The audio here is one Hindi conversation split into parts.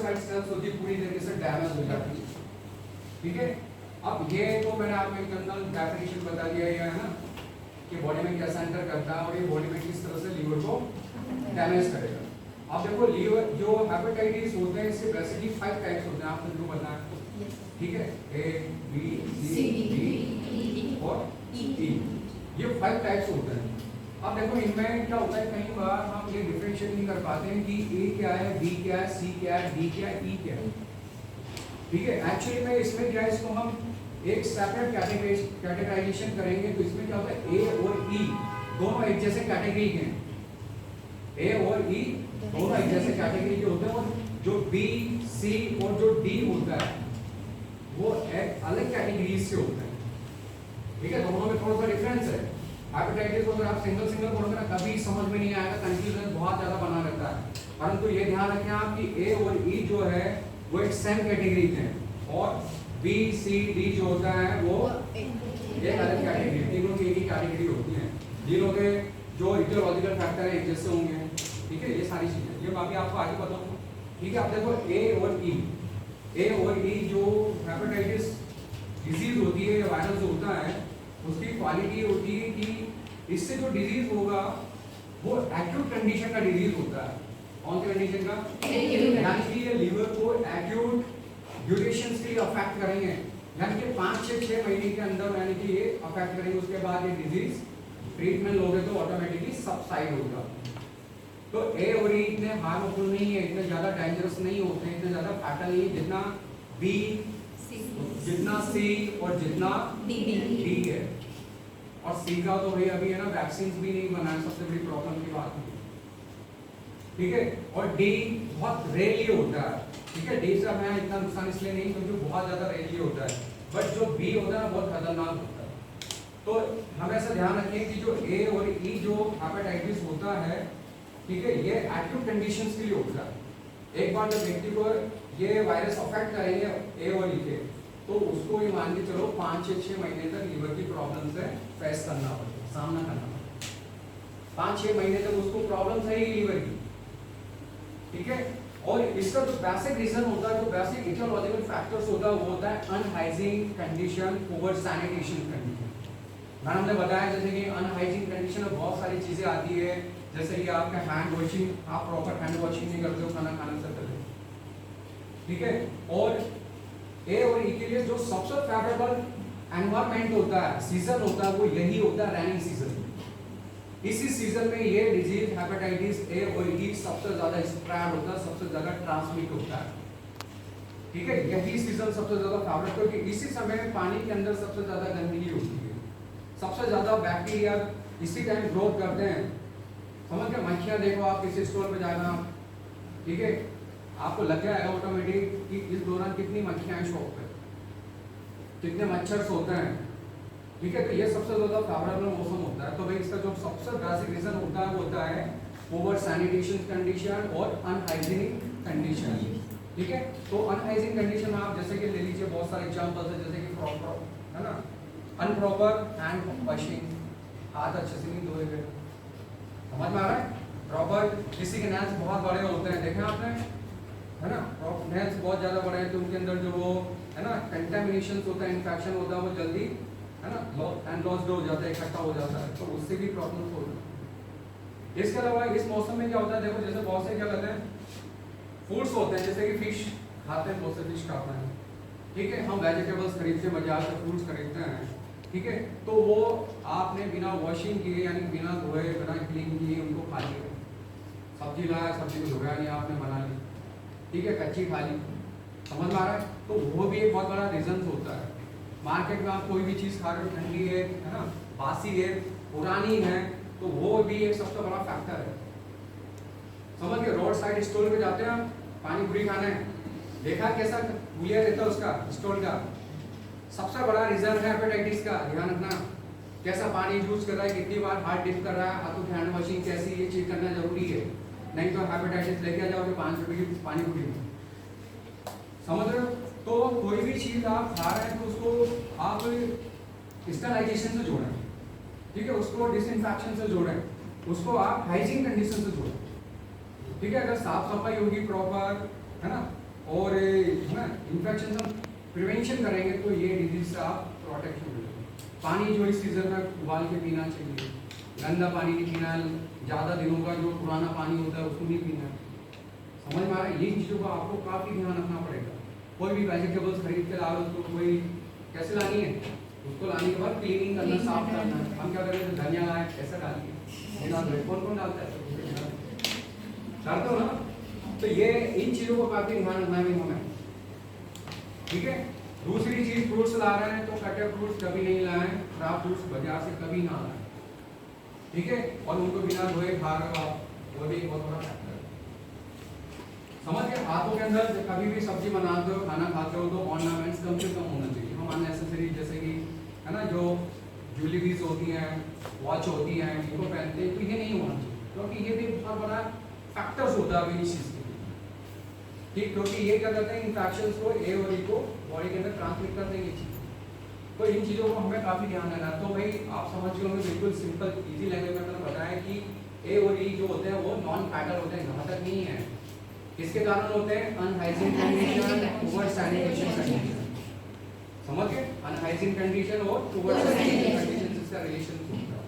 लिम्फोसाइट सेल्स होती है पूरी तरीके से डैमेज हो जाती है। ठीक है, अब ये तो मैंने आपको एक जनरल डेफिनेशन बता दिया है ना कि बॉडी में कैसा एंटर करता है और ये बॉडी में किस तरह से लीवर को डैमेज करेगा। अब देखो लीवर जो हेपेटाइटिस होते हैं इससे बेसिकली 5 टाइप्स होते हैं, आपको जो बताया। ठीक है, ए बी सी डी और ई, ये 5 टाइप्स होते हैं। अब देखो इनमें क्या होता है, कई बार हम ये डिफरेंशिएट नहीं कर पाते हैं कि ए क्या है, बी क्या है, सी क्या है, डी क्या है, ई क्या है। ठीक है, एक्चुअली में इसमें क्या है, इसको हम एक सेपरेट कैटेगराइजेशन करेंगे तो इसमें क्या होता है, ए और ई दोनों एक जैसे कैटेगरी के हैं। ए और ई दोनों एक जैसे कैटेगरी के होते हैं और जो बी सी और जो डी होता है वो एक अलग कैटेगरीज से होते हैं। ठीक है, दोनों में थोड़ा सा डिफरेंस है। हेपेटाइटिस को अगर आप सिंगल सिंगल पढ़ोगे ना कभी समझ में नहीं आएगा, कंफ्यूजन बहुत ज्यादा बना रहता है। परंतु ये ध्यान रखें आप कि ए और ई जो है वो एक सेम कैटेगरी के हैं और बी सी डी जो होता है वो एक अलग कैटेगरी, तीनों की एक ही कैटेगरी होती है। तीनों के जो इटियोलॉजिकल फैक्टर है एक जैसे होंगे। ठीक है, ये सारी चीजें ये बाकी आपको आगे बताऊंगा। ठीक है, आप देखो ए और ई जो हेपेटाइटिस डिजीज होती है या वायरस जो होता है उसकी क्वालिटी होती है कि इससे जो डिजीज होगा वो एक्यूट कंडीशन का डिजीज होता है। कौन सी कंडीशन का? यानी कि ये लीवर को एक्यूट ड्यूरेशन के लिए अफेक्ट करेंगे, यानी कि 5 से 6 महीने के अंदर यानी कि ये अफेक्ट करेंगे। उसके बाद ये डिजीज ट्रीटमेंट लोगे तो ऑटोमेटिकली सबसाइड होगा। तो ए और ई इतने हार्मफुल नहीं है, इतने ज्यादा डेंजरस नहीं होते, इतने ज्यादा फैटल नहीं जितना बी, जितना सी और जितना डी है। और सी का तो भाई अभी है ना वैक्सीन भी नहीं बनाए, सबसे बड़ी प्रॉब्लम की बात है। ठीक है, और डी बहुत रेयरली होता है। ठीक है, डी से हमें इतना नुकसान इसलिए नहीं क्योंकि बहुत ज्यादा रेयरली होता है, बट जो बी होता है ना बहुत खतरनाक होता है। तो हमेशा ध्यान रखिए कि जो ए और ई जो हेपेटाइटिस होता है, ठीक है, ये एक्यूट कंडीशंस के लिए होता है। एक बार जब व्यक्ति को ये वायरस अफेक्ट करेंगे ए और ई के, तो उसको ये मान के चलो 5 से 6 महीने तक लीवर की प्रॉब्लम से फेस करना पड़ेगा, सामना करना पड़ेगा। 5-6 महीने तक उसको प्रॉब्लम रहेगी लीवर की। ठीक है, और इसका जो बेसिक रीजन होता है, जो बेसिक इटियोलॉजिकल फैक्टर्स होता है वो होता है अनहाइजीन कंडीशन, पुअर सैनिटेशन कंडीशन। मैंने बताया जैसे कि अनहाइजीन कंडीशन में बहुत सारी चीजें आती है, जैसे कि आपका हैंड वॉशिंग, आप प्रॉपर हैंड वॉशिंग नहीं करते हो खाना खाने से पहले। ठीक है, और ए और ई के लिए जो सबसे फेवरेबल एनवायरनमेंट होता है, सीजन होता है, वो यही होता है रेनी सीजन। इसी सीजन में ये डिजीज हेपेटाइटिस ए और ई सबसे ज्यादा स्प्रेड होता है, सबसे ज्यादा ट्रांसमिट होता है। ठीक है, यही सीजन सबसे ज्यादा फेवरेट क्योंकि इसी समय पानी के अंदर सबसे ज्यादा गंदगी होती है, सबसे ज्यादा बैक्टीरिया इसी टाइम ग्रोथ करते हैं। समझ के मक्खियां देखो, आप किसी स्टोर पे जाना, ठीक है, आपको लग जाएगा ऑटोमेटिक कि इस दौरान कितनी मक्खियां हैं शॉप पे, कितने मच्छर होते हैं। ठीक है, तो ये सबसे ज्यादा फेवरेबल मौसम होता है। तो भाई इसका जो सबसे बेसिक रीजन होता है वो होता है ओवर सैनिटेशन कंडीशन और अनहाइजीनिक कंडीशन। ठीक है, तो अनहाइजीन कंडीशन में आप जैसे कि ले लीजिए बहुत सारे एग्जांपल्स है, जैसे कि प्रॉपर है ना अनप्रॉपर हैंड वॉशिंग, हाथ अच्छे से नहीं धोए गए। समझ में आ रहा है? प्रॉपर, किसी के नेल्स बहुत बड़े होते हैं, देखे आपने, है ना, नेल्स बहुत ज्यादा बड़े हैं तो उनके अंदर जो वो है ना कंटेमिनेशन होता है, इन्फेक्शन होता है, वो जल्दी है ना एंड लॉस्ट हो जाता है, इकट्ठा हो जाता है, तो उससे भी प्रॉब्लम होती है। इसके अलावा इस मौसम में क्या होता है, देखो जैसे बहुत से क्या कहते हैं फूड्स होते हैं, जैसे कि फिश खाते हैं, बहुत से फिश खाते हैं। ठीक है, हम वेजिटेबल्स खरीदते हैं, बाजार से फ्रूट्स खरीदते हैं। ठीक है, तो वो आपने बिना वॉशिंग किए यानी बिना धोए, बिना क्लीन किए उनको खा लिया। सब्जी लाया, सब्जी को धोया नहीं आपने, बना ली, ठीक है, कच्ची खा ली। समझ में आ रहा है? तो वो भी एक बहुत बड़ा रीजन होता है। मार्केट में आप कोई भी चीज़ खा रहे हो, ठंडी है ना, बासी है, पुरानी है, तो वो भी एक सबसे बड़ा फैक्टर है। समझ के रोड साइड स्टॉल पे जाते हैं आप, पानी पूरी खाना है, देखा कैसा गुलिया रहता है उसका स्टॉल का, सबसे बड़ा रीजन है हेपेटाइटिस का। ध्यान रखना कैसा पानी यूज कर रहा है, कितनी बार हाथ डिप कर रहा है, हाथों की हैंड वॉशिंग कैसी, ये चीज करना जरूरी है, नहीं तो हेपेटाइटिस लेके आ जाओगे 5 रुपए की पानी पूरी में। समझ रहे हो? तो कोई भी चीज आप खा रहे हैं तो उसको आप स्टरलाइजेशन से जोड़ें, ठीक है, उसको डिसइंफेक्शन से जोड़ें, उसको आप हाइजीन कंडीशन से जोड़ें। ठीक है, अगर साफ सफाई होगी प्रॉपर, है ना, और है ना इन्फेक्शन हम प्रिवेंशन करेंगे तो ये डिजीज से आप प्रोटेक्शन मिलेगा। पानी जो इस सीजन में उबाल के पीना चाहिए, गंदा पानी नहीं पीना, ज़्यादा दिनों का जो पुराना पानी होता है उसको नहीं पीना। समझ में आ रहा है? ये चीज़ों का आपको काफ़ी ध्यान रखना पड़ेगा। कोई भी वेजिटेबल्स खरीद के ला लो उसको कोई कैसे लानी है, उसको लाने के बाद क्लीनिंग करना, साफ करना। हम क्या करें, तो धनिया लाए कैसे डालिए, कौन कौन डालता है, डालते हो ना। तो ये इन चीज़ों को काफ़ी ध्यान रखना है हमें, ठीक है। दूसरी चीज़, फ्रूट्स ला रहे हैं तो कटे फ्रूट्स कभी नहीं लाएं, खराब फ्रूट्स बाजार से कभी ना लाएं, ठीक है। और उनको बिना धोए खा रहे हो आप, वो भी एक बहुत बड़ा फैक्टर है। समझ के हाथों के अंदर कभी भी सब्जी बनाते हो, खाना खाते हो तो ऑर्नामेंट्स कम से कम होना चाहिए। हम अननेसेसरी जैसे कि है ना जो ज्वेलरीज होती हैं, वॉच होती हैं, इनको पहनते हैं, तो ये नहीं होना चाहिए, क्योंकि ये भी बहुत बड़ा फैक्टर्स होता है इस चीज़ के लिए, ठीक। क्योंकि ये क्या करते हैं, इन्फेक्शंस को ए और ई को बॉडी के अंदर ट्रांसमिट करते हैं ये चीज़। तो इन चीज़ों को हमें काफ़ी ध्यान देना। तो भाई आप समझ गए होंगे, बिल्कुल सिंपल इजी लैंग्वेज में मैंने बताया कि ए और ई जो होते हैं वो नॉन फैटल होते हैं, घातक नहीं है। किसके कारण होते हैं, अनहाइजीन कंडीशन, पुअर सैनिटेशन कंडीशन। समझ गए, अनहाइजीन कंडीशन और पुअर सैनिटेशन कंडीशन इसका रिलेशन होता है।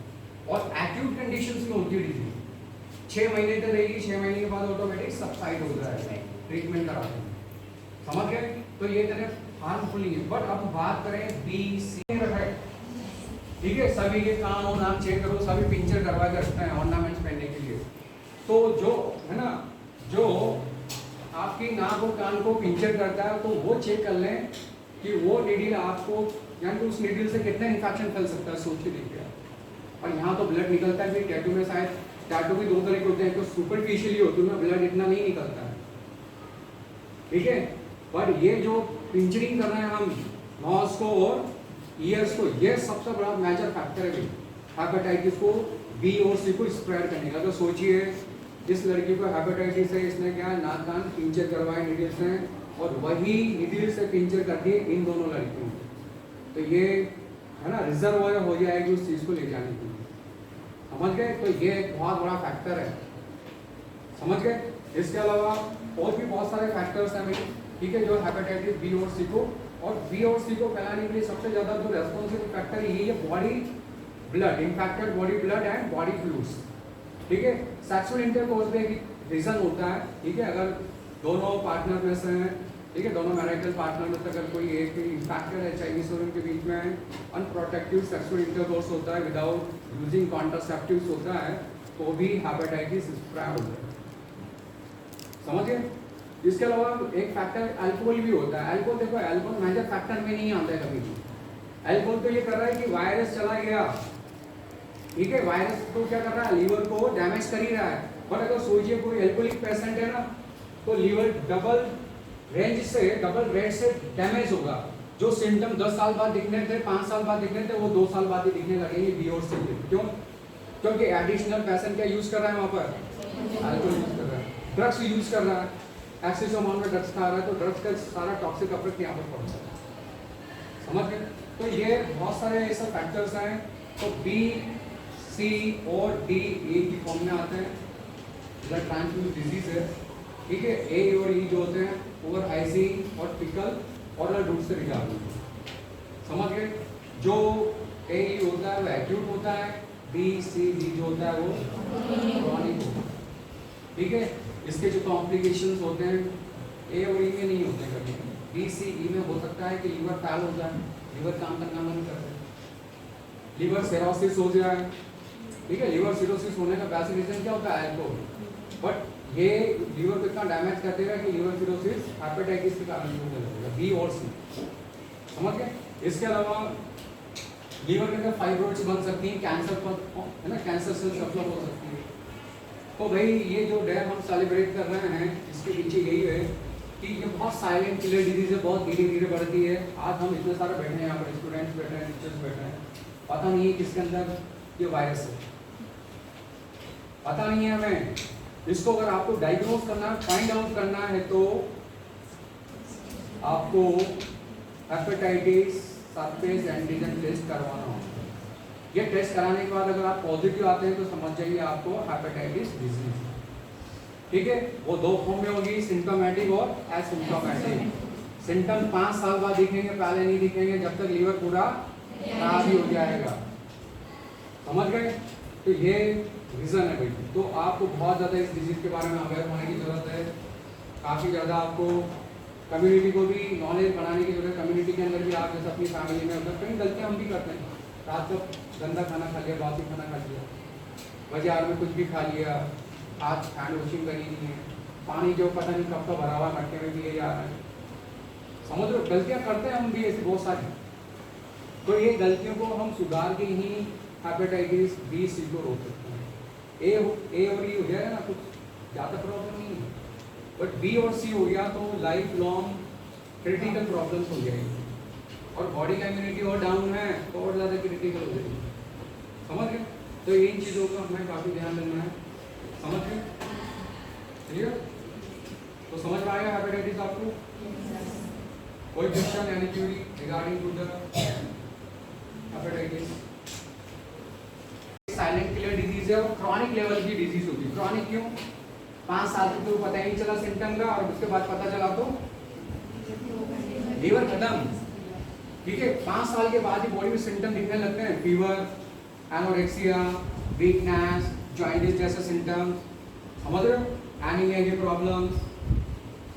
और एक्यूट कंडीशंस में होती है डिजीज 6 महीने तक रहेगी, 6 महीने के बाद ऑटोमेटिक सबसाइड हो जाएगा, ट्रीटमेंट कराते हैं। समझ गए, तो ये तरह हार्मफुल नहीं है। बट अब बात करें बी सी रखे, ठीक है, सभी के कान और नाक चेक करो, सभी पिंचर करवा के रखते हैं ऑर्नामेंट्स पहनने के लिए। तो जो है ना, जो आपकी नाक और कान को पिंचर करता है तो वो चेक कर लें कि वो नीडल आपको, यानी कि उस नीडल से कितना इन्फेक्शन फैल सकता है, सोच के देखिए। और यहाँ तो ब्लड निकलता है, फिर टैटू में शायद टैटू भी 2 तरह के होते हैं, तो सुपरफिशियली होते हैं, ब्लड इतना नहीं निकलता है, ठीक है। पर ये जो पिंचरिंग कर रहे हैं हम नॉज को और ईयर्स को, ये सबसे बड़ा मेजर फैक्टर है हेपेटाइटिस को बी और सी को स्प्रेड करने का। तो सोचिए इस लड़की को हेपेटाइटिस है, इसने क्या नाक कान पिंचर करवाए नीडल से, और वही नीडल से पिंचर करके इन दोनों लड़कियों, तो ये है ना रिजर्व हो जाएगी उस चीज़ को ले जाने के लिए। समझ गए, तो ये एक बहुत बड़ा फैक्टर है, समझ गए। इसके अलावा और भी बहुत सारे फैक्टर्स हैं मेरे, ठीक है, जो हेपेटाइटिस बी और सी को, और बी और सी को फैलाने के लिए सबसे ज़्यादा जो रेस्पॉन्सिबल फैक्टर यही है, body blood, infected body blood and body fluids, ठीक है। सेक्सुअल इंटरकोर्स में एक रीज़न होता है, ठीक है, अगर दोनों पार्टनर में से हैं, ठीक है, दोनों मैरिटल पार्टनर में से अगर कोई एक इन्फेक्टेड है, चाइनीज और उनके बीच में अनप्रोटेक्टिव सेक्सुअल इंटरकोर्स होता है विदाउट यूजिंग कॉन्ट्रासेप्टिव्स होता है, तो भी हेपेटाइटिस स्प्रेड होता है, समझिए। इसके अलावा एक फैक्टर अल्कोहल भी होता है। अल्कोहल देखो, अल्कोहल मेजर फैक्टर में नहीं आता है कभी भी। अल्कोहल तो ये कर रहा है कि वायरस चला गया, ठीक है, वायरस तो क्या कर रहा है, लीवर को डैमेज कर ही रहा है। पर अगर सोचिए कोई एल्कोहलिक पेशेंट है ना, तो लीवर डबल रेट से डैमेज होगा। जो सिम्टम 10 साल बाद दिखने थे, 5 साल बाद दिखने थे, वो 2 साल बाद ही दिखने लगेंगे बी और सी। क्यों? क्योंकि एडिशनल पेशेंट क्या यूज कर रहा है, वहाँ पर अल्कोहल यूज कर रहा है, ड्रग्स यूज कर रहा है, एक्सेस अमाउंट में ड्रग्स खा रहा है, तो ड्रग्स का सारा टॉक्सिक इफेक्ट यहाँ पर पड़ता है, समझ गए। तो ये बहुत सारे ऐसे फैक्टर्स हैं। तो बी सी और डी ए की फॉर्म में आते हैं, ब्लड ट्रांसफ्यूजन डिजीज है, ठीक है। ए और ई जो होते हैं ओवर हाइजीन और फिकल और रूट से रिगार्ड होते हैं, समझ गए। जो ए ई होता है वो एक्यूट होता है, बी सी डी जो होता है वो क्रॉनिक होता है, ठीक है। इसके जो कॉम्प्लिकेशंस होते हैं ए और ई में नहीं होते कभी, बी सी ई में हो सकता है कि लीवर फेल हो जाए, लीवर काम करना बंद कर दे, लीवर सिरोसिस हो जाए, ठीक है। लीवर सिरोसिस होने का बेसिक रीजन क्या होता है, अल्कोहल, बट ये लीवर को इतना डैमेज कर देगा कि लीवर सिरोसिस हेपेटाइटिस के कारण होने लगेगा, बी और सी, समझ गए। इसके अलावा लीवर के अंदर फाइब्रोइड्स बन सकती हैं, कैंसर पर है ना, कैंसर सेल्स डेवलप हो सकती है। तो भाई ये जो डे हम सेलिब्रेट कर रहे हैं, इसके पीछे यही है कि ये बहुत साइलेंट किलर डिजीज है, बहुत धीरे धीरे बढ़ती है। आज हम इतने सारे बैठे हैं यहाँ पर, स्टूडेंट्स बैठे हैं, टीचर्स बैठे हैं, पता नहीं है किसके अंदर ये वायरस है, पता नहीं है हमें। इसको अगर आपको डायग्नोज करना, फाइंड आउट करना है, तो आपको हेपेटाइटिस सरफेस एंटीजन टेस्ट करवाना होगा। ये टेस्ट कराने के बाद अगर आप पॉजिटिव आते हैं तो समझ जाइए आपको हेपेटाइटिस डिजीज, ठीक है, वो दो फॉर्म में होगी, सिम्टोमेटिक और एसिम्टोमेटिक। सिम्टम 5 साल बाद दिखेंगे, पहले नहीं दिखेंगे जब तक लीवर पूरा खराब ही हो जाएगा। समझ गए? तो ये रीजन है भाई। तो आपको बहुत ज़्यादा इस डिजीज के बारे में अवेयर होने की ज़रूरत है। काफ़ी ज़्यादा आपको कम्युनिटी को भी नॉलेज बढ़ाने की जरूरत है। कम्युनिटी के अंदर भी आप जैसे अपनी फैमिली में अगर कई गलतियाँ हम भी करते हैं, रात को गंदा खाना खा लिया, बासी खाना खा लिया, बाजार में कुछ भी खा लिया, हाथ हैंड वॉशिंग करी नहीं है, पानी जो पता नहीं कब का भरा हुआ मटके में पिए जा रहा है। समझ लो गलतियाँ करते हैं हम भी ऐसी बहुत सारी। तो ये गलतियों को हम सुधार के ही हेपेटाइटिस बी सी को रोक सकते हैं। ए और ई हो जाएगा ना, कुछ ज़्यादा प्रॉब्लम नहीं है, बट बी और सी हो गया तो लाइफ लॉन्ग क्रिटिकल प्रॉब्लम्स हो जाएगी। और बॉडी का इम्यूनिटी और डाउन है तो और ज़्यादा क्रिटिकल हो जाएगी। समझ गए? तो इन चीज़ों का हमें काफ़ी ध्यान देना है। समझ गए? क्लियर? तो समझ में आएगा हेपेटाइटिस आपको? कोई क्वेश्चन यानी query regarding to the hepatitis? Silent killer disease है और क्रॉनिक लेवल की डिजीज होती है। क्रॉनिक क्यों? 5 साल तक तो पता ही नहीं चला सिम्टम का, और उसके बाद पता चला तो लीवर खत्म। ठीक है, 5 साल के बाद ही बॉडी में सिम्टम दिखने लगते हैं, फीवर, एनोरेक्सिया, वीकनेस, जॉइंटिस जैसे सिम्टम। समझ रहे हो? एनीमिया के प्रॉब्लम।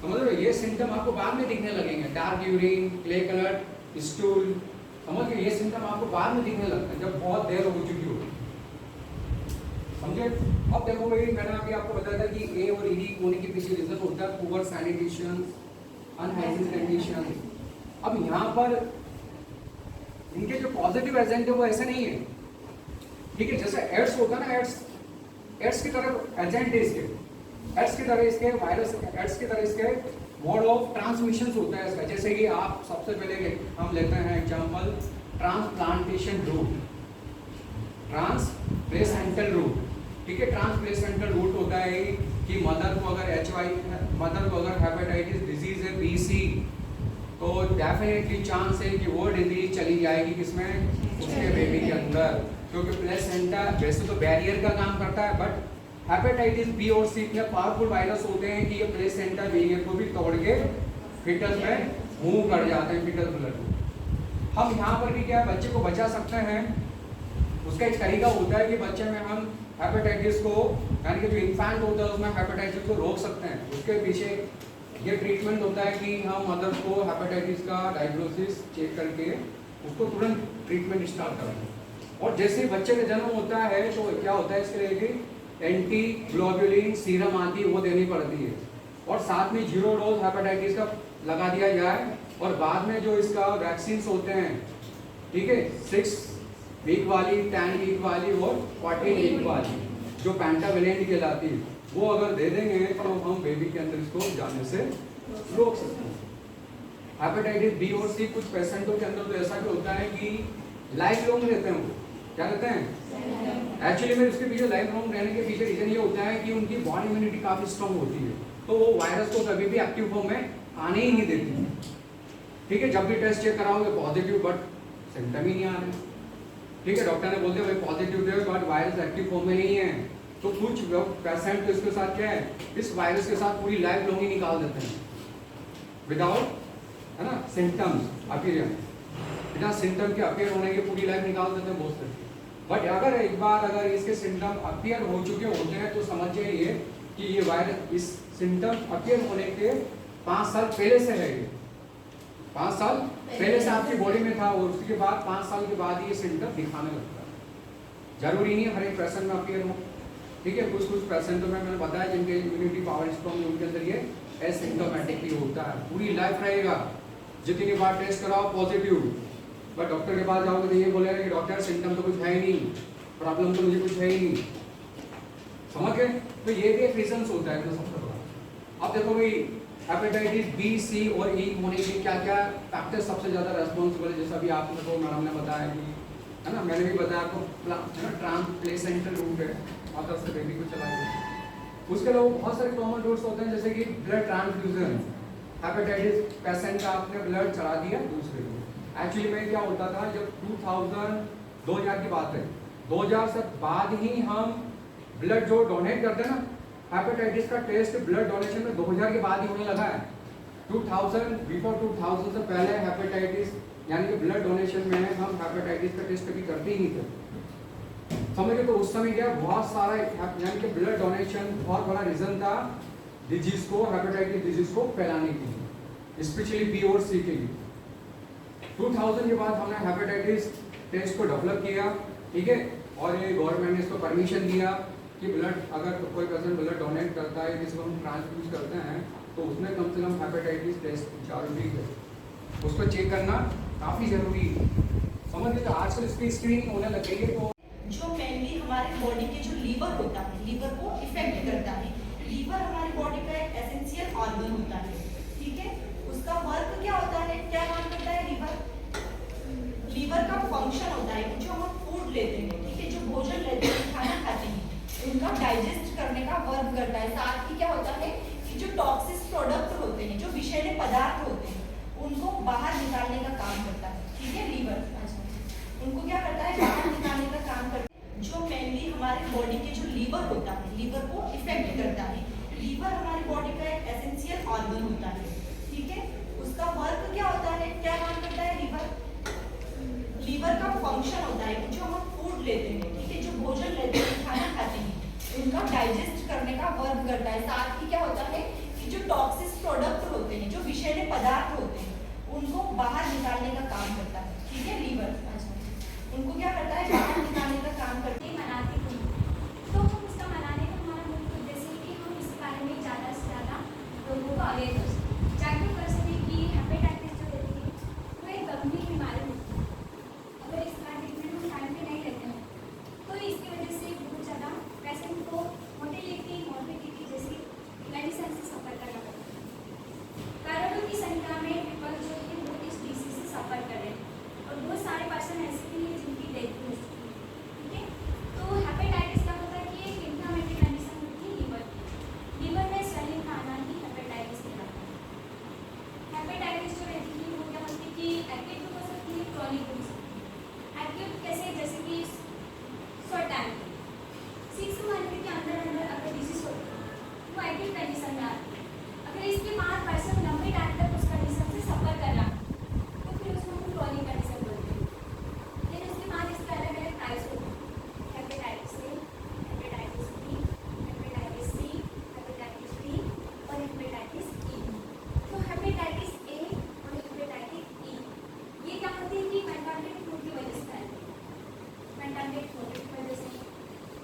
समझ रहे हो? ये सिम्टम आपको बाद में दिखने लगेंगे। Dark urine, clay colour, stool. समझ गए? ये सिम्टम आपको बाद में दिखने लगते हैं जब बहुत देर हो चुकी हो। समझे? अब देखो भाई, मैंने अभी आपको बताया था कि ए और ई होने के पीछे रीजन होता है पुअर सैनिटेशन, अनहाइजीन कंडीशन। अब यहाँ पर इनके जो पॉजिटिव एजेंट है वो ऐसे नहीं है। ठीक है, जैसे एड्स होता है ना, एड्स की तरह एजेंट है इसके, एड्स की तरह इसके वायरस, एड्स की तरह इसके मोड ऑफ ट्रांसमिशन होता है इसका। जैसे कि आप सबसे पहले हम लेते हैं example transplantation route, transplacental route. ठीक है, ट्रांसप्लेसेंटल रूट होता है कि मदर को अगर हेपेटाइटिस डिजीज है BC, तो डेफिनेटली चांस है कि वो डिजीज चली जाएगी किसमें, उसके बेबी के अंदर, क्योंकि प्लेसेंटा वैसे तो बैरियर का काम करता है, बट हेपेटाइटिस बी और सी इतने पावरफुल वायरस होते हैं कि ये प्लेसेंटा बैरियर को भी तोड़ के फिटस में मूव कर जाते हैं, फिटस ब्लड। हम यहाँ पर भी क्या है, बच्चे को बचा सकते हैं। उसका एक तरीका होता है कि बच्चे में हम हेपेटाइटिस को, यानी कि जो इन्फेंट होता है उसमें हेपेटाइटिस को रोक सकते हैं। उसके पीछे ये ट्रीटमेंट होता है कि हम मदर को हेपेटाइटिस का डायग्नोसिस चेक करके उसको तुरंत ट्रीटमेंट स्टार्ट करते हैं। और जैसे बच्चे का जन्म होता है तो क्या होता है, इसके लिए एंटी ग्लोबुलिन सीरम आती है, वो देनी पड़ती है। और साथ में 0 डोज हेपेटाइटिस का लगा दिया जाए। और बाद में जो इसका वैक्सीन होते हैं, ठीक है, 6 वीक वाली, 10 वीक वाली और 14 वीक वाली, जो पेंटावेलेंट कहलाती है, वो अगर दे देंगे तो हम बेबी के अंदर इसको जाने से रोक सकते हैं। हेपेटाइटिस बी और सी कुछ पेशेंटों के अंदर तो ऐसा भी होता है कि लाइफ लॉन्ग रहते हैं। वो क्या रहते हैं एक्चुअली में, उसके पीछे लाइफ लॉन्ग रहने के पीछे रीजन ये होता है कि उनकी बॉडी इम्यूनिटी काफी स्ट्रांग होती है, तो वो वायरस को कभी भी एक्टिव फॉर्म में आने ही नहीं देती। ठीक है, जब भी टेस्ट चेक कराओगे पॉजिटिव, बट सिम्टम ही नहीं आ रहे। ठीक है, डॉक्टर ने बोलते भाई पॉजिटिव है बट वायरस एक्टिव फॉर्म में नहीं है। तो कुछ पेशेंट तो इसके साथ क्या है, इस वायरस के साथ पूरी लाइफ लॉन्ग ही निकाल देते हैं विदाउट, है ना, सिम्टम्स अपीयर, बिना सिम्टम के अपीयर होने के पूरी लाइफ निकाल देते हैं बहुत से। बट अगर एक बार अगर इसके सिम्टम अपीयर हो चुके होते हैं तो समझ जाइए कि ये वायरस, इस सिम्टम अपीयर होने के 5 साल पहले से है। ये 5 साल पहले से आपकी बॉडी में था और उसके बाद 5 साल के बाद ये सिम्टम दिखाने लगता है। जरूरी नहीं है हर एक पेशेंट में अपीयर हो। ठीक है, कुछ पेशेंटों में मैंने बताया जिनके इम्यूनिटी पावर स्ट्रॉन्ग है, उनके अंदर ये एसिम्प्टोमेटिकली होता है, पूरी लाइफ रहेगा। जितनी बार टेस्ट कराओ पॉजिटिव, बट डॉक्टर के पास जाओगे तो ये बोलेगा कि डॉक्टर सिम्टम तो कुछ है ही नहीं, प्रॉब्लम तो मुझे कुछ है ही नहीं। समझ गए? तो ये भी एक रीजन होता है सबसे बड़ा। अब देखो भाई, हेपेटाइटिस बी, सी और ई होने के क्या क्या फैक्टर सबसे ज्यादा रेस्पॉन्सिबल है, जैसा भी आपने को मैडम ने बताया कि, है ना, मैंने भी बताया आपको, है ना, ट्रांसप्लेसेंटल रूट है, मदर से बेबी को चलाएंगे। उसके अलावा बहुत सारे कॉमन रूट्स होते हैं, जैसे कि ब्लड ट्रांसफ्यूजन। हेपेटाइटिस पेशेंट का आपने ब्लड चढ़ा दिया दूसरे को। एक्चुअली में क्या होता था, जब 2000 की बात है, 2000 से बाद ही हम ब्लड जो डोनेट करते हैं ना, हेपेटाइटिस का टेस्ट ब्लड डोनेशन में 2000 के बाद ही होने लगा है। 2000 बिफोर 2000 से पहले हेपेटाइटिस यानी कि ब्लड डोनेशन में हम हेपेटाइटिस का टेस्ट कभी करते ही नहीं थे। समझिए तो उस समय क्या बहुत सारा यानी कि ब्लड डोनेशन बहुत बड़ा रीजन था डिजीज को, हेपेटाइटिस डिजीज को फैलाने के लिए, स्पेशली बी और सी के लिए। 2000 के बाद हमने हेपेटाइटिस टेस्ट को डेवलप किया, ठीक है, और ये गवर्नमेंट ने इसको परमिशन दिया कि ब्लड अगर कोई पर्सन ब्लड डोनेट करता है जिसको हम ट्रांसफ्यूज करते हैं तो उसमें कम से कम हेपेटाइटिस टेस्ट जरूरी है, उसको चेक करना काफ़ी जरूरी है। समझ लीजिए आजकल इसकी स्क्रीनिंग होने लग गई है। तो जो मेनली हमारे बॉडी के जो लीवर होता है, लीवर को इफेक्ट करता है। लीवर हमारी बॉडी का एक एसेंशियल ऑर्गन होता है, ठीक है। उसका वर्क क्या होता है, क्या काम करता है लीवर? लीवर का फंक्शन होता है जो हम फूड लेते हैं, ठीक है, जो भोजन लेते हैं, खाना खाते हैं, उनका डाइजेस्ट करने का वर्क करता है। साथ ही क्या होता है कि जो टॉक्सिक प्रोडक्ट होते हैं, जो विषैले पदार्थ होते हैं, उनको बाहर निकालने का काम करता है, ठीक है, लीवर। उनको क्या करता है, बाहर निकालने का काम करता है। जो मेनली हमारे बॉडी के जो लीवर होता है, लीवर को इफेक्ट करता है। लीवर हमारी बॉडी का एक एसेंशियल ऑर्गन होता है, ठीक है। उसका वर्क क्या होता है, क्या काम करता है लीवर? लीवर का फंक्शन होता है जो हम फूड लेते हैं, ठीक है, जो भोजन लेते हैं, खाना खाते हैं, उनका डाइजेस्ट करने का वर्क करता है। साथ ही क्या होता है कि जो टॉक्सिक प्रोडक्ट होते हैं, जो विषैले पदार्थ होते हैं, उनको बाहर निकालने का काम करता है, ठीक है, लीवर। उनको क्या करता है, बाहर निकालने का काम करते हैं। मनाते हैं तो हम उसका मनाने का हमारा मुख्य उद्देश्य है कि हम इस बारे में ज़्यादा से ज़्यादा लोगों को अवेयर कर सकें, जागरूक कर सकें कि हेपेटाइटिस जो होती है वो एक गंभीर बीमारी होती है। अगर इसका ट्रीटमेंट हम टाइम पे नहीं लेते हैं तो इसकी वजह से बहुत ज़्यादा पेशेंट को मोर्टेलिटी मॉर्बिडिटी जैसी मेडिसिन से सफ़र करना पड़ता है। करोड़ों की संख्या में पीपल जो है वो इस डिसीज से सफ़र कर रहे हैं और बहुत सारे पर्सन ऐसे भी हैं जिनकी डेथ हो चुकी है, ठीक है। तो हेपेटाइटिस क्या होता है कि एक इन्फ्लेमेटरी कंडीशन होती है लीवर की। लीवर में स्वेलिंग का आना ही हेपेटाइटिस कहलाता है। हेपेटाइटिस जो रहती है वो क्या होती है कि एक्यूट हो सकती है, क्रॉनिक हो सकती है। एक्यूट कैसे, जैसे कि शॉर्ट टाइम 6 महीने के अंदर अंदर अगर डिजीज होती है वो एक्यूट कंडीशन में आती है। अगर इसके बाद पर्सन लंबे टाइम तक उस कंडीशन से सफ़र कर रहा है तो फिर उसको हम क्रॉनिक कंडीशन बोलते हैं। फिर उसके बाद इसके अलग अलग टाइप्स होते हैं, hepatitis A, hepatitis B, hepatitis C, hepatitis D और हेपेटाइटिस ई। तो हेपेटाइटिस ए और हेपेटाइटिस ई ये क्या होती है कि कंटामिनेटेड फूड की वजह से फैलती है। कंटामिनेटेड फूड की वजह से,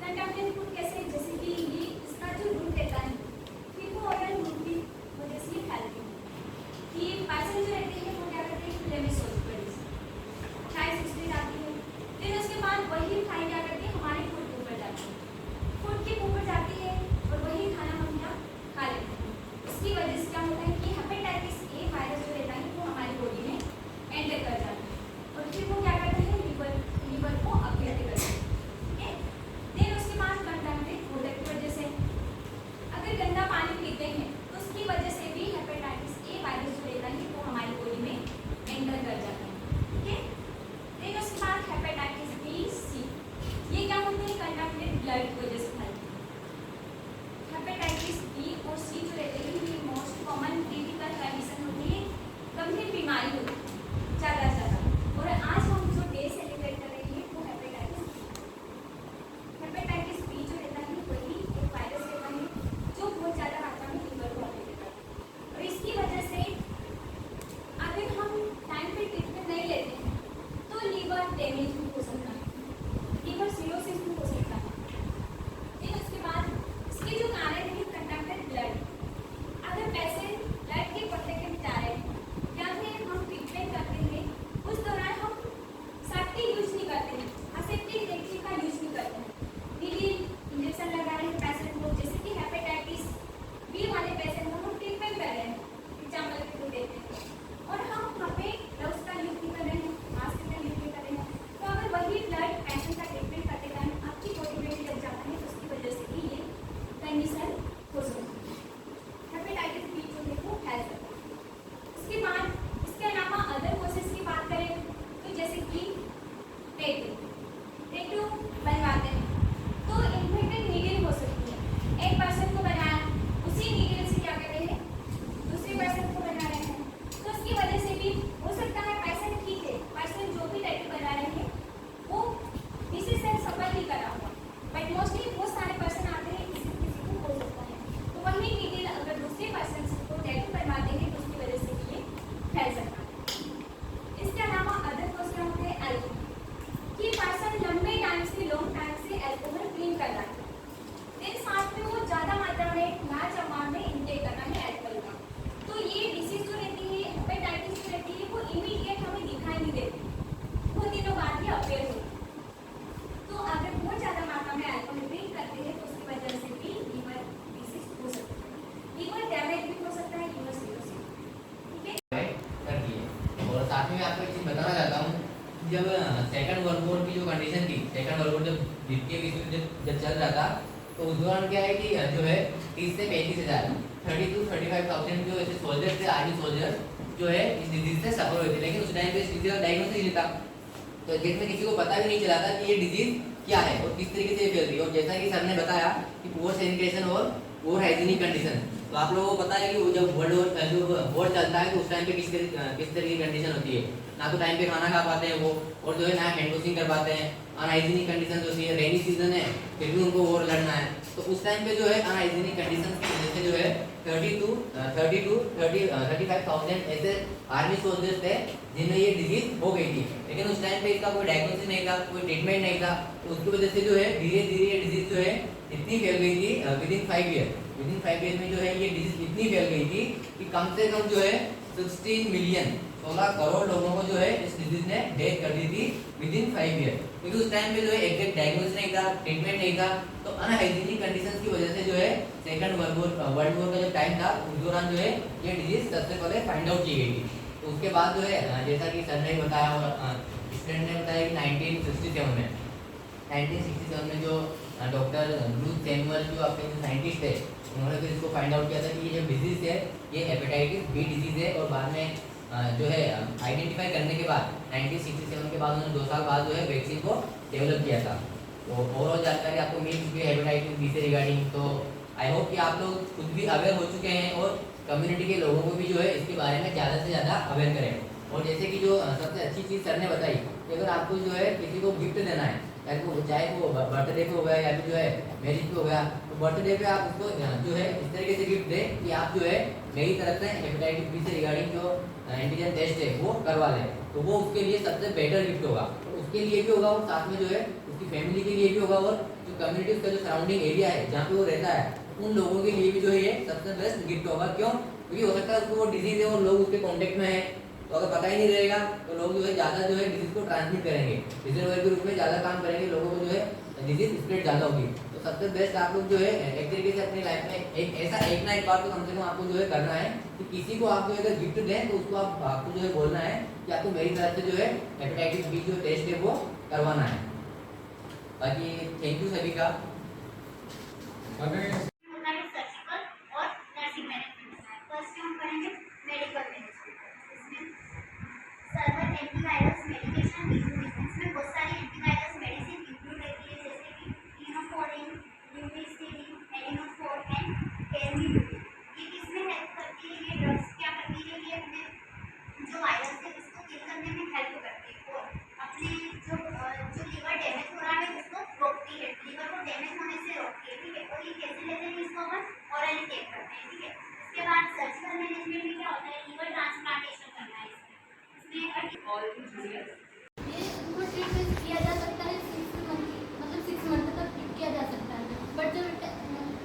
कंटामिनेटेड फूड कैसे, जैसे कि ये इसका जो रूट रहता है फिर वो ऑयल रूट की वजह से फैलती है। कि पर्सन जो रहते हैं वो क्या करते हैं, खुले में सोच पड़े थाई सुस्ती जाती है, फिर उसके बाद वही थाई क्या करती है, हमारे फूड के ऊपर जाती है, फूड के ऊपर जाती है और वही खाना हम क्या खा लेते हैं। इसकी वजह से क्या होता है कि हेपेटाइटिस ए वायरस जो रहता है वो हमारी बॉडी में एंटर कर जाता है और फिर वो क्या करते हैं, लीवर को अफेक्ट करते हैं, ठीक है। देन उसके बाद कंटामिनेटेड वाटर की वजह से, अगर गंदा पानी पीते हैं तो उसकी वजह से भी हेपेटाइटिस ए वायरस जो रहता है वो हमारी बॉडी में एंटर कर जाता है। साथ में आपको एक चीज़ बताना चाहता हूँ। जब सेकंड वर्ल्ड वॉर की जो कंडीशन थी, सेकंड वर्ल्ड वॉर जब द्वितीय विश्व युद्ध जब चल रहा था, तो उस दौरान क्या है कि जो है 30 से 35,000 35,000 जो ऐसे सोल्जर थे, आर्मी सोल्जर जो है इस डिजीज से सफर हुए थे। लेकिन उस टाइम पे इस डिजीज का डायग्नोसिस नहीं था, तो देश में किसी को पता भी नहीं चला था कि ये डिजीज क्या है और किस तरीके से फैल रही है। और जैसा कि सर ने बताया कि पुअर सैनिटेशन और पुअर हाइजीनिक कंडीशन, तो आप लोगों को पता है कि वो जब वर्ल्ड वॉर चलता है तो उस टाइम पे किस तरीके की कंडीशन होती है, ना तो टाइम पे खाना खा पाते हैं वो, और जो है ना हैंड वॉशिंग कर पाते हैं। अनहाइजीनिक कंडीशन होती है, रेनी सीजन है फिर भी उनको वॉर लड़ना है, तो उस टाइम पे जो है अनहाइजीनिक कंडीशन की वजह से जो है 35,000 ऐसे आर्मी सोल्जर्स थे जिनमें ये डिजीज हो गई थी। लेकिन उस टाइम पे इसका कोई डायग्नोसिस नहीं था, कोई ट्रीटमेंट नहीं था, तो उसकी वजह से जो है धीरे धीरे ये डिजीज जो है इतनी फैल गई थी विदिन 5 ईयर में जो है ये डिजीज इतनी फैल गई थी कि कम से कम जो है 16 मिलियन 16 करोड़ लोगों को जो है इस डिजीज ने डेथ कर दी थी विदिन 5 ईयर। क्योंकि उस टाइम पे जो है एग्जैक्ट डायग्नोसिस नहीं था, ट्रीटमेंट नहीं था, तो अनहाइजीनिक कंडीशंस की वजह से जो है सेकंड वर्ल्ड वॉर का जो टाइम था उस दौरान जो है ये डिजीज सबसे पहले फाइंड आउट की गई थी। तो उसके बाद जो है जैसा कि सर ने बताया और स्टूडेंट ने बताया कि 1967 में जो डॉक्टर ब्रूस सैमुअल जो अपने जो साइंटिस्ट है उन्होंने फिर इसको फाइंड आउट किया था कि ये जो डिजीज है ये हेपेटाइटिस बी डिजीज है। और बाद में जो है आइडेंटिफाई करने के बाद 1967 के बाद उन्होंने 2 साल बाद जो है वैक्सीन को डेवलप किया था। तो ओवरऑल जानकारी आपको मिल चुकी है हेपेटाइटिस बी से रिगार्डिंग। तो आई होप कि आप लोग खुद भी अवेयर हो चुके हैं और कम्युनिटी के लोगों को भी जो है इसके बारे में ज़्यादा से ज़्यादा अवेयर करें। और जैसे कि जो सबसे अच्छी चीज़ सर ने बताई कि अगर आपको जो है किसी को गिफ्ट देना है, चाहे वो बर्थडे पे हो गया या फिर जो है मैरिज पे हो गया, तो बर्थडे पे आप उसको जो है इस तरीके से गिफ्ट दें कि आप जो है मेरी तरफ से हेपेटाइटिस बी से रिगार्डिंग जो एंटीजन टेस्ट है वो करवा लें, तो वो उसके लिए सबसे बेटर गिफ्ट होगा। तो उसके लिए भी होगा और साथ में जो है उसकी फैमिली के लिए भी होगा और जो कम्युनिटी उसका जो सराउंडिंग एरिया है जहाँ पे वो रहता है उन लोगों के लिए भी जो है ये सबसे बेस्ट गिफ्ट होगा। क्यों? क्योंकि हो सकता है उसको वो डिजीज है और लोग उसके कॉन्टेक्ट में है, तो अगर पता ही नहीं रहेगा तो लोग जो है ज़्यादा जो है डिजीज को ट्रांसमिट करेंगे, रिजर्वर के रूप में ज़्यादा काम करेंगे, लोगों को जो है डिजीज स्प्रेड ज़्यादा होगी। तो सबसे बेस्ट आप लोग जो है एक तरीके से अपनी लाइफ में एक ना एक बार तो कम से कम आपको जो है करना है कि किसी को आप जो अगर गिफ्ट दें तो उसको आपको जो है बोलना है कि आपको मेरी तरफ से जो है हेपेटाइटिस बी जो टेस्ट है वो करवाना है। बाकी थैंक यू सभी का। हमें सर्जिकल और नर्सिंग मैनेजमेंट। फर्स्ट हम पढ़ेंगे मेडिकल मैनेजमेंट। इसमें सर्वर एंटीवायरस मेडिकेशन इंक्लूड, इसमें बहुत सारी एंटीवायरस मेडिसिन इंक्लूड रहती है जैसे कि इनोफोरिन, ल्यूमिस्टिरिन, एलिनोफोर एंड टेरमीडुलिन। ये किसमें हेल्प करती है? ये ड्रग्स क्या करती है? ये अपने जो वायरस है उसको किल करने में हेल्प करती है और अपने जो लीवर डैमेज हो रहा है उसको रोकती है, लीवर को डैमेज होने से रोकती है। ठीक है, और ये कैसे लेते हैं? इसको अपन ऑरली टेक करते हैं। ठीक है, इसके बाद सर्जिकल मैनेजमेंट में क्या होता है? लीवर ट्रांसप्लांटेशन करना है। इसमें ऑल ये उनको ट्रीटमेंट किया जा सकता है 6 मंथ तक किया जा सकता है। बट जो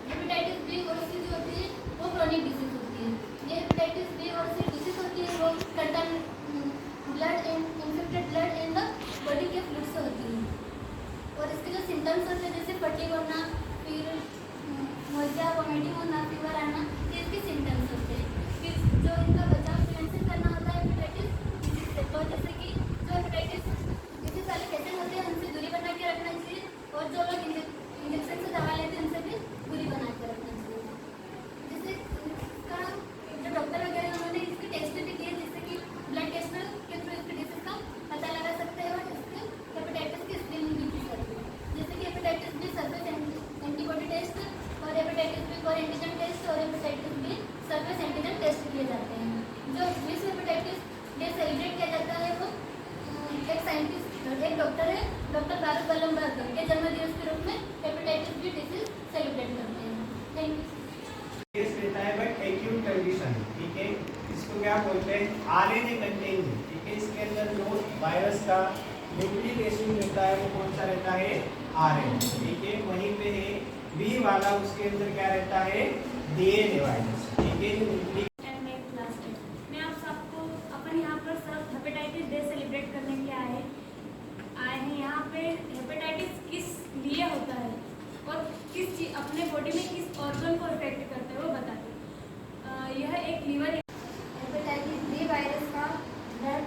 हेपेटाइटिस बी और सी जो होती है वो क्रोनिक डिजीज होती है। ये हेपेटाइटिस बी और सी डिजीज होती है वो contain blood infected blood in the body के फ्लूइड से होती है। और इसके जो सिम्टम्स होते हैं जैसे फटीग होना, फिर नोजिया, वोमिटिंग होना, फीवर आना, ये इसके सिम्टम्स होते हैं। फिर जो इनका बचाव प्रिवेंशन करना होता है हेपेटाइटिस डिजीज से, तो जैसे कि जो हेपेटाइटिस डिजीज वाले पेशेंट होते हैं उनसे दूरी बना के रखना चाहिए और जो लोग इंजेक्शन से दवा लेते हैं उनसे भी दूरी बना के रखना चाहिए। जैसे इसका जो डॉक्टर वगैरह उन्होंने इसके टेस्ट भी किए जैसे कि ब्लड टेस्ट के थ्रू इसके डिजीज का पता लगा सकते हैं और इसके हेपेटाइटिस की स्क्रीनिंग भी की जाती है। जैसे कि hepatitis B surface antibody test और hepatitis B for antigen test और hepatitis B surface antigen test किए जाते हैं। जो विश्व हेपेटाइटिस डे सेलिब्रेट किया जाता है वो एक साइंटिस्ट एक डॉक्टर है, डॉक्टर भारत वल्लभ भार्गव के जन्मदिवस के रूप में हेपेटाइटिस बी डिजीज सेलिब्रेट करते हैं। Thank you. केस रहता है बट एक्यूट कंडीशन। ठीक है, इसको क्या बोलते हैं? RNA contain. ठीक है, इसके अंदर जो वायरस का न्यूक्लिक एसिड रहता है वो कौन सा रहता है? आरएनए। ठीक है, वहीं पे है बी वाला, उसके अंदर क्या रहता है? DNA virus. ठीक है, जो न्यूक्लिक मैं आप सबको अपन यहाँ पर सब हेपेटाइटिस डे सेलिब्रेट करने के आए हैं। यहाँ पे हेपेटाइटिस किस लिए होता है और किस चीज अपने बॉडी में किस ऑर्गन को इफेक्ट करता है वो बताते हैं। यह एक लीवर हेपेटाइटिस बी वायरस का ब्लड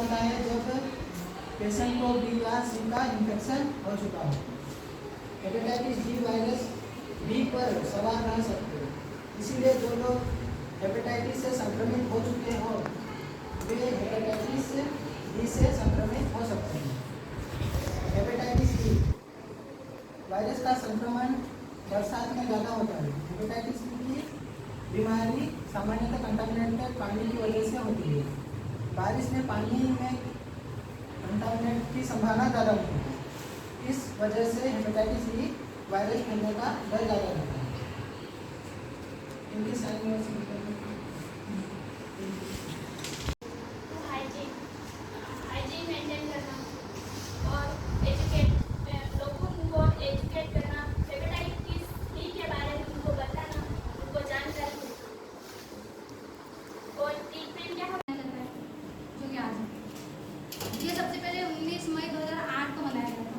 होता है जब पेशेंट को बी या सी का इन्फेक्शन हो चुका हो। हेपेटाइटिस बी वायरस बी पर सवार रह सकते हैं, इसीलिए जो लोग हेपेटाइटिस से संक्रमित हो चुके हो वे हेपेटाइटिस बी से संक्रमित हो सकते हैं। हेपेटाइटिस बी वायरस का संक्रमण बरसात में ज़्यादा होता है। हेपेटाइटिस बी की बीमारी सामान्यतः कंटामिनेटेड पानी की वजह से होती है। बारिश में पानी में कंटामिनेट की संभावना ज़्यादा होती है, इस वजह से हेपेटाइटिस बी वायरस फैलने का डर ज़्यादा रहता है। इनकी साइड में तो हाइजीन मेंटेन करना और लोगों को एजुकेट करना, हेपेटाइटिस बी के बारे में उनको बताना, उनको जानकारी देना और ट्रीटमेंट क्या होना जो कि आज है। ये सबसे पहले 19 मई 2008 को मनाया गया था।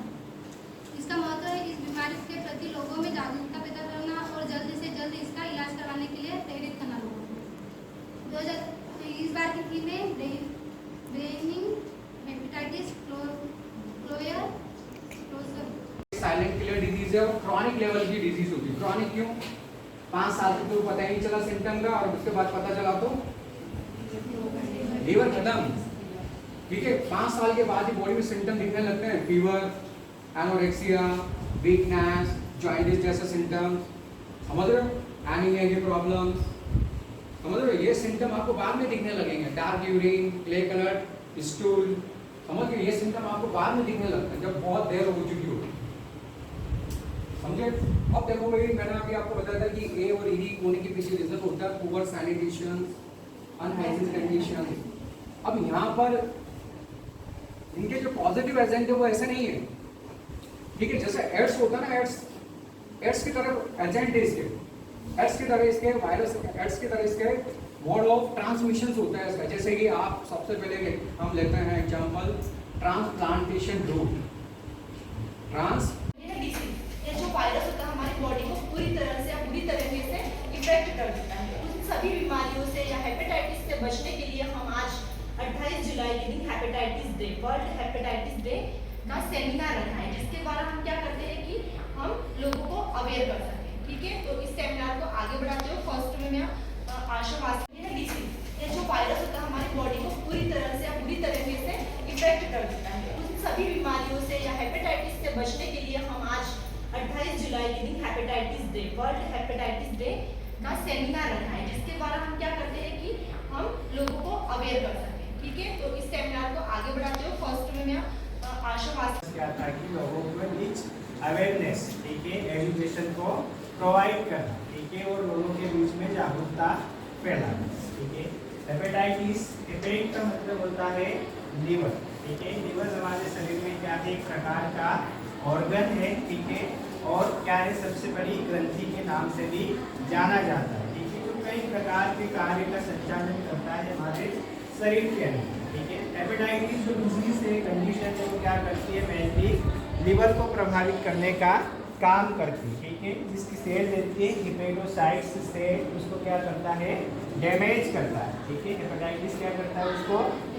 इसका महत्व है इस बीमारी के प्रति लोगों में जागरूकता पैदा करना और जल्द से जल्द इसका इलाज करवाने के लिए प्रेरित करना लोगों को। इस बार की थीम है bringing hepatitis closer silent killer disease है और क्रॉनिक लेवल की डिजीज होती है। क्रॉनिक क्यों? 5 साल तक तो पता ही नहीं चला सिम्टम का और उसके बाद पता चला तो लीवर खत्म। ठीक है, 5 साल के बाद ही बॉडी में सिम्टम दिखने लगते हैं, फीवर, एनोरेक्सिया, वीकनेस, जॉइंटिस जैसे सिम्टम, समझ रहे हो, एनीमिया के प्रॉब्लम, समझ रहे हो, ये सिम्टम आपको बाद में दिखने लगेंगे। Dark urine, clay colour stool, समझ गए, ये सिम्टम आपको बाद में दिखने लगते हैं जब बहुत देर हो चुकी हो। समझे? अब देखो भाई, मैंने अभी आपको बताया था कि ए और ई होने के पीछे रीजन होता है पुअर सैनिटेशन, अनहाइजीन कंडीशन। अब यहाँ पर इनके जो पॉजिटिव एजेंट है वो ऐसे नहीं है। ठीक है, जैसे एड्स होता है ना, एड्स की तरह एजेंट है इसके, एड्स की तरह इसके वायरस, एड्स की तरह इसके मोड ऑफ ट्रांसमिशन होता है इसका। जैसे कि आप सबसे पहले हम लेते हैं एग्जांपल ट्रांसप्लांटेशन रूट। ये जो वायरस होता है हमारी बॉडी को पूरी तरह से या बुरी तरीके से इफेक्ट कर देता है। उन सभी बीमारियों से या हेपेटाइटिस से बचने के लिए हम आज 28 जुलाई के दिन hepatitis day, world hepatitis day का सेमिनार रखा है, जिसके द्वारा हम क्या करते हैं कि हम लोगों को अवेयर कर सकें। ठीक है, तो इस सेमिनार को आगे बढ़ाते हुए फर्स्ट में मैं आशावादी है ये जो वायरस होता है हमारी बॉडी को पूरी तरह से या बुरी तरीके से इफेक्ट कर देता है। उन सभी बीमारियों से या हेपेटाइटिस से बचने के लिए हम आज 28 जुलाई के दिन hepatitis day, world hepatitis day का सेमिनार रखा है, जिसके द्वारा हम क्या करते हैं कि हम लोगों को अवेयर कर सकें। ठीक है, तो इस सेमिनार को आगे बढ़ाते हुए फर्स्ट में मैं आशावादी क्या था कि लोगों को नीच अवेयरनेस, ठीक है, एजुकेशन को प्रोवाइड करना, ठीक है, और लोगों के बीच में जागरूकता फैलाना। ठीक है, हेपेटाइटिस हेपेट का मतलब होता है लीवर। ठीक है, लीवर हमारे शरीर में क्या है, एक प्रकार का ऑर्गन है। ठीक है, और क्या है, सबसे बड़ी ग्रंथि के नाम से भी जाना जाता है। ठीक है, जो कई प्रकार के कार्य का संचालन करता है हमारे शरीर के अंदर। ठीक है, हेपेटाइटिस जो डिजीज है, कंडीशन है, वो क्या करती है, मेनली लीवर को प्रभावित करने का काम करती है। ठीक है, जिसकी सेल रहती है हिपेटोसाइट्स सेल, उसको क्या करता है, डैमेज करता है। ठीक है, हेपेटाइटिस क्या करता है, उसको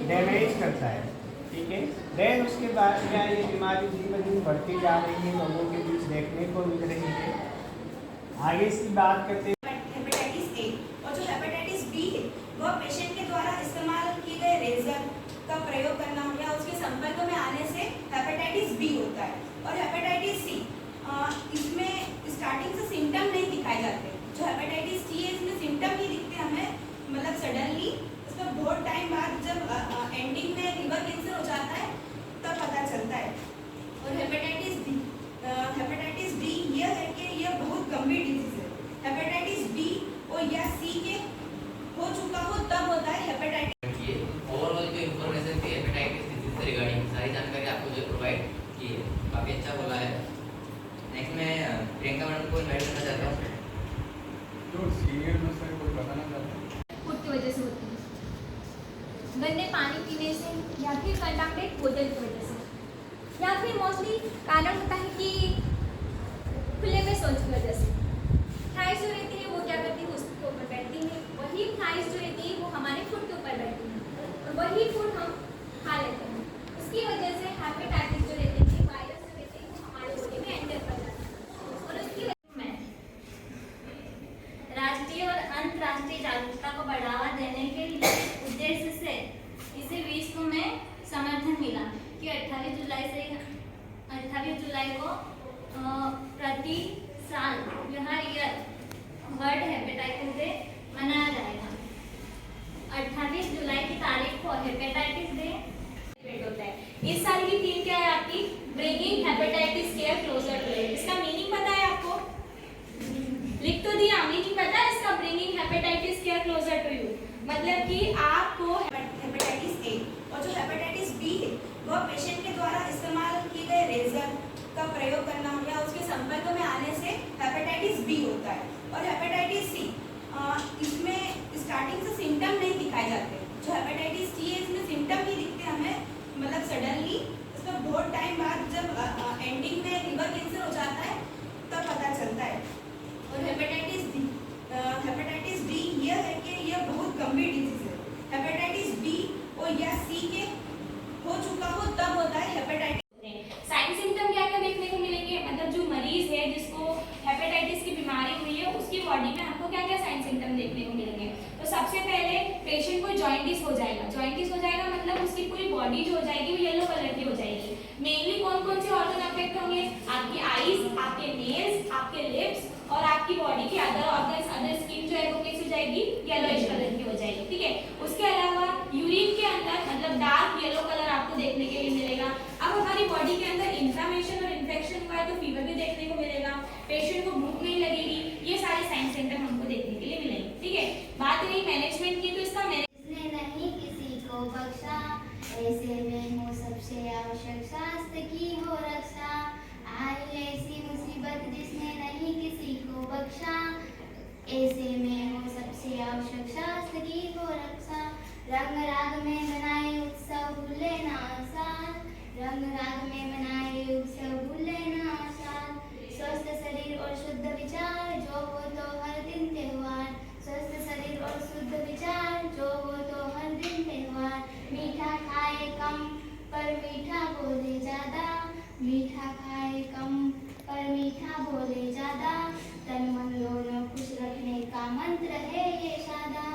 डैमेज करता है। ठीक है, देन उसके बाद क्या ये बीमारी दिन ब दिन बढ़ती जा रही है, लोगों के बीच देखने को मिल रही है। आगे इसकी बात करते हैं हेपेटाइटिस ए और जो हेपेटाइटिस बी है वह पेशेंट के द्वारा इस्तेमाल किए गए रेजर का प्रयोग करना या उसके संपर्क में आने से हेपेटाइटिस बी होता है। और हेपेटाइटिस सी, इसमें स्टार्टिंग से सिम्टम नहीं दिखाए जाते। जो हेपेटाइटिस सी है इसमें सिम्टम नहीं दिखते हमें, मतलब सडनली उसका बहुत टाइम बाद जब एंडिंग में लिवर कैंसर हो जाता है तब पता चलता है। और हेपेटाइटिस बी यह है कि यह बहुत गंभीर डिजीज है। हेपेटाइटिस बी और या सी के हो चुका हो तब होता है हेपेटाइटिस। ओवरऑल जो इन्फॉर्मेशन थी हेपेटाइटिस डिजीज से रिगार्डिंग सारी जानकारी आपको जो प्रोवाइड की है, काफ़ी अच्छा बोला है। नेक्स्ट मैं प्रियंका मैडम को इनवाइट करना चाहता हूँ। तो सीनियर में सर कोई बताना चाहता है? फूड की वजह से होती है, गंदे पानी पीने से या फिर कंटामिनेट भोजन की वजह से, या फिर मोस्टली कारण होता है कि खुले में शौच की वजह से। थाइस जो रहती है वो क्या करती है, उसके ऊपर बैठती है, वही थाइस जो रहती है वो हमारे फूड के ऊपर बैठती है और वही फूड हम खा 28 जुलाई को प्रति साल हर ईयर वर्ल्ड हेपेटाइटिस डे मनाया जाएगा। 28 जुलाई की तारीख को हेपेटाइटिस डे होता है। इस साल की थीम क्या है आपकी? Bringing hepatitis care closer to you. इसका मीनिंग पता है आपको? लिख तो दिया, मीनिंग पता है इसका? Bringing hepatitis care closer to you मतलब कि आपको हेपेटाइटिस ए और जो हेपेटाइटिस बी है वह पेशेंट के द्वारा इस्तेमाल किए गए रेजर का प्रयोग करना या उसके संपर्क में आने से हेपेटाइटिस बी होता है। और हेपेटाइटिस सी इसमें स्टार्टिंग से सिम्टम नहीं दिखाए जाते। जो हेपेटाइटिस सी है इसमें सिम्टम नहीं दिखते हमें, मतलब सडनली इसमें बहुत टाइम बाद जब एंडिंग में लिवर कैंसर हो जाता है तब पता चलता है। और हेपेटाइटिस डी यह है कि यह बहुत गंभीर डिजीज है। हेपेटाइटिस बी और या सी के हो चुका हो तब होता है हेपेटाइटिस। साइन सिम्टम क्या क्या देखने को मिलेंगे? मतलब जो मरीज है जिसको हेपेटाइटिस की बीमारी हुई है उसकी बॉडी में हमको क्या क्या साइन सिम्टम देखने को मिलेंगे? तो सबसे पहले पेशेंट को जॉइंटिस हो जाएगा। जॉइंटिस हो जाएगा मतलब उसकी पूरी बॉडी जो हो जाएगी वो येलो कलर की हो जाएगी। मेनली कौन कौन से ऑर्गन अफेक्ट होंगे? आपकी आईज, आपके नेल्स, आपके लिप्स और आपकी बॉडी के अदर ऑर्गन्स, अदर स्किन जो है वो कैसी हो जाएगी? येलोइश कलर की हो जाएगी। ठीक है, उसके अलावा यूरिन के अंदर मतलब डार्क येलो कलर आपको देखने के लिए मिलेगा। अब हमारी बॉडी के अंदर इंफ्लेमेशन और इन्फेक्शन हुआ है तो फीवर भी देखने को मिलेगा। पेशेंट को भूख नहीं लगेगी। ये सारे साइन सिम्टम हमको देखने के लिए मिलेंगे। ठीक है, बात रही मैनेजमेंट की, तो इसका जिसने नहीं किसी को बख्शा, ऐसे में हो सबसे आवश्यक शास्त्र की हो रक्षा। आई ऐसी मुसीबत जिसने नहीं किसी को बख्शा, ऐसे में हो सबसे आवश्यक शास्त्र की हो रक्षा। रंग राग में मनाए उत्सव भूले ना आसार, रंग राग में मनाए उत्सव भूले ना आसार। स्वस्थ शरीर और शुद्ध विचार जो हो तो हर दिन त्योहार, स्वस्थ शरीर और शुद्ध विचार जो हो तो हर दिन त्योहार। मीठा खाए कम पर मीठा बोले ज्यादा, मीठा खाए कम पर मीठा बोले ज्यादा। तन मन दोनों खुश रखने का मंत्र है ये सादा,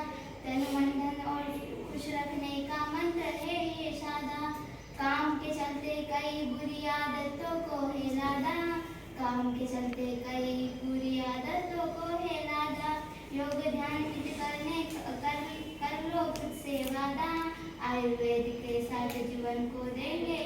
तन मन धन और खुश रखने का मंत्र है ये सादा। काम के चलते कई बुरी आदतों को है लादा, काम के चलते कई बुरी आदतों को है लादा। योग ध्यान नित करने कर लो खुद से वादा, आयुर्वेद के साथ जीवन को देंगे